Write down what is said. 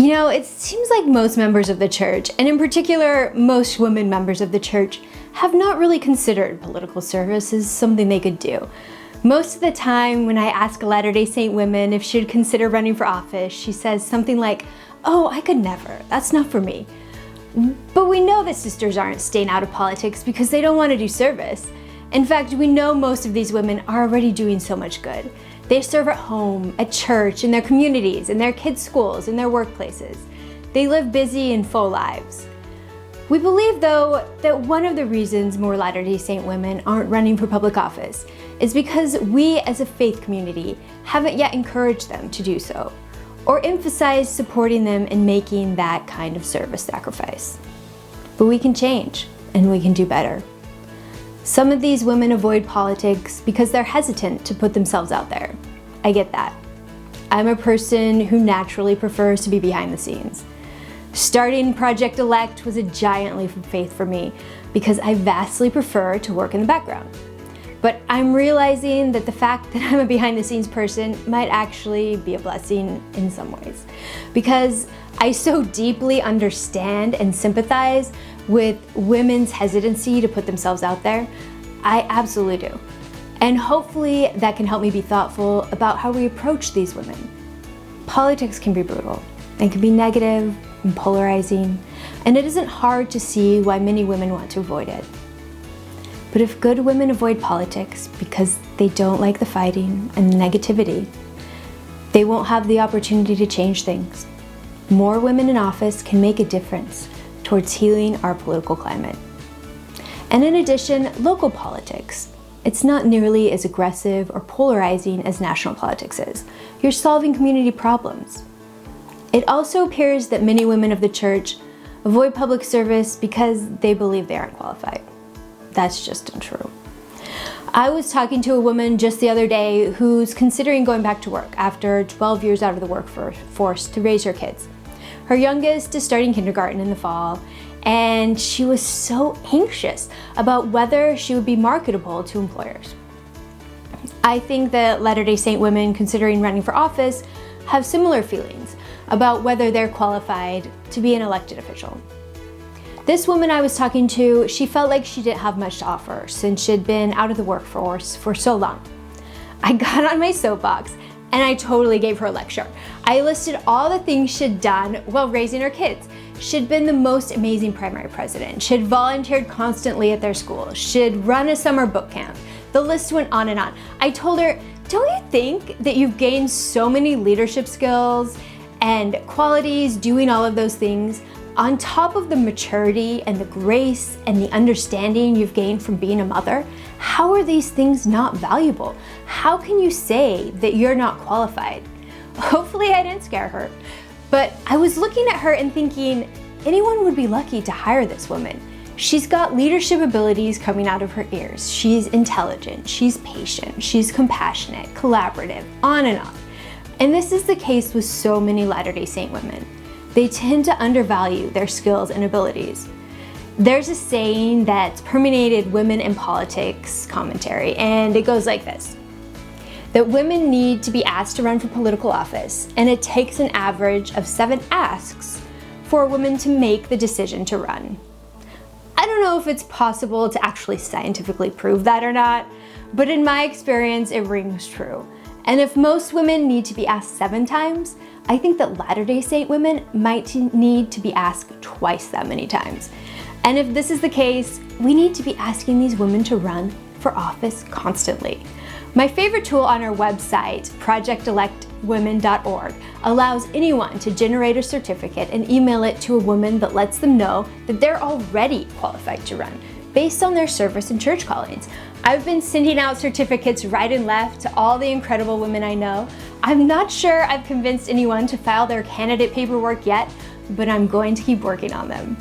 It seems like most members of the church, and in particular, most women members of the church, have not really considered political service as something they could do. Most of the time, when I ask a Latter-day Saint woman if she'd consider running for office, she says something like, "Oh, I could never. That's not for me." But we know that sisters aren't staying out of politics because they don't want to do service. In fact, we know most of these women are already doing so much good. They serve at home, at church, in their communities, in their kids' schools, in their workplaces. They live busy and full lives. We believe, though, that one of the reasons more Latter-day Saint women aren't running for public office is because we as a faith community haven't yet encouraged them to do so, or emphasized supporting them in making that kind of service sacrifice. But we can change, and we can do better. Some of these women avoid politics because they're hesitant to put themselves out there. I get that. I'm a person who naturally prefers to be behind the scenes. Starting Project Elect was a giant leap of faith for me because I vastly prefer to work in the background. But I'm realizing that the fact that I'm a behind the scenes person might actually be a blessing in some ways, because I so deeply understand and sympathize with women's hesitancy to put themselves out there. I absolutely do. And hopefully that can help me be thoughtful about how we approach these women. Politics can be brutal and can be negative and polarizing, and it isn't hard to see why many women want to avoid it. But if good women avoid politics because they don't like the fighting and the negativity, they won't have the opportunity to change things. More women in office can make a difference towards healing our political climate. And in addition, local politics. It's not nearly as aggressive or polarizing as national politics is. You're solving community problems. It also appears that many women of the church avoid public service because they believe they aren't qualified. That's just untrue. I was talking to a woman just the other day who's considering going back to work after 12 years out of the workforce to raise her kids. Her youngest is starting kindergarten in the fall, and she was so anxious about whether she would be marketable to employers. I think that Latter-day Saint women considering running for office have similar feelings about whether they're qualified to be an elected official. This woman I was talking to, she felt like she didn't have much to offer since she'd been out of the workforce for so long. I got on my soapbox and I totally gave her a lecture. I listed all the things she'd done while raising her kids. She'd been the most amazing primary president. She'd volunteered constantly at their school. She'd run a summer book camp. The list went on and on. I told her, don't you think that you've gained so many leadership skills and qualities doing all of those things, on top of the maturity and the grace and the understanding you've gained from being a mother? How are these things not valuable? How can you say that you're not qualified? Hopefully I didn't scare her, but I was looking at her and thinking, anyone would be lucky to hire this woman. She's got leadership abilities coming out of her ears. She's intelligent, she's patient, she's compassionate, collaborative, on and on. And this is the case with so many Latter-day Saint women. They tend to undervalue their skills and abilities. There's a saying that's permeated women in politics commentary, and it goes like this: that women need to be asked to run for political office, and it takes an average of 7 asks for a woman to make the decision to run. I don't know if it's possible to actually scientifically prove that or not, but in my experience, it rings true. And if most women need to be asked 7 times, I think that Latter-day Saint women might need to be asked twice that many times. And if this is the case, we need to be asking these women to run for office constantly. My favorite tool on our website, projectelectwomen.org, allows anyone to generate a certificate and email it to a woman that lets them know that they're already qualified to run, based on their service and church callings. I've been sending out certificates right and left to all the incredible women I know. I'm not sure I've convinced anyone to file their candidate paperwork yet, but I'm going to keep working on them.